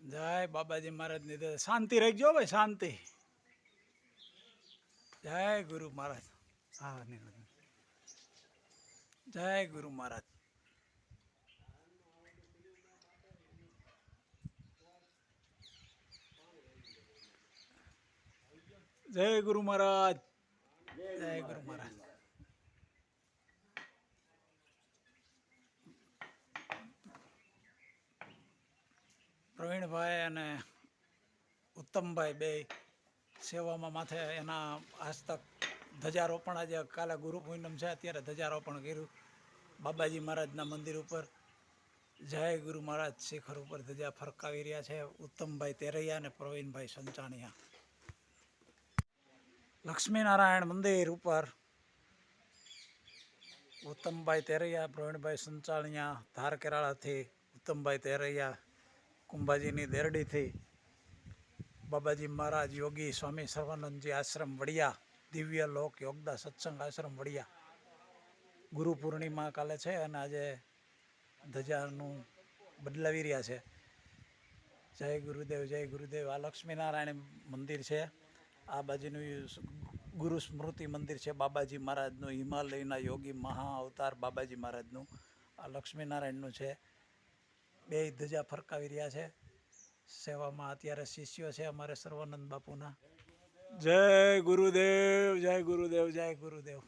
જય બાબાજી મહારાજ ની શાંતિ રાખજો ભાઈ, શાંતિ. જય ગુરુ મહારાજ. હા, જય ગુરુ મહારાજ. જય ગુરુ મહારાજ. જય ગુરુ મહારાજ. પ્રવીણભાઈ અને ઉત્તમભાઈ બે સેવામાં માથે એના હસ્તક ધ્વજારોપણ, આજે કાલે ગુરુ પૂનમ છે, અત્યારે ધ્વજારોપણ કર્યું બાબાજી મહારાજના મંદિર ઉપર. જય ગુરુ મહારાજ શિખર ઉપર ધજા ફરકાવી રહ્યા છે ઉત્તમભાઈ તેરૈયા અને પ્રવીણભાઈ સંચાણિયા. લક્ષ્મીનારાયણ મંદિર ઉપર ઉત્તમભાઈ તેરૈયા, પ્રવીણભાઈ સંચાણિયા ધાર કેરાળાથી, ઉત્તમભાઈ તેરૈયા કુંભાજીની દેરડીથી, બાબાજી મહારાજ યોગી સ્વામી સર્વાનંદજી આશ્રમ વડિયા, દિવ્ય લોક યોગદા સત્સંગ આશ્રમ વડિયા. ગુરુ પૂર્ણિમા કાલે છે અને આજે ધજાનું બદલાવી રહ્યા છે. જય ગુરુદેવ, જય ગુરુદેવ. આ લક્ષ્મીનારાયણ મંદિર છે, આ બાજુનું ગુરુ સ્મૃતિ મંદિર છે બાબાજી મહારાજનું, હિમાલયના યોગી મહા અવતાર બાબાજી મહારાજનું. આ લક્ષ્મીનારાયણનું છે. બે ધજા ફરકાવી રહ્યા છે. સેવામાં અત્યારે શિષ્યો છે અમારે સર્વાનંદ બાપુના. જય ગુરુદેવ, જય ગુરુદેવ, જય ગુરુદેવ.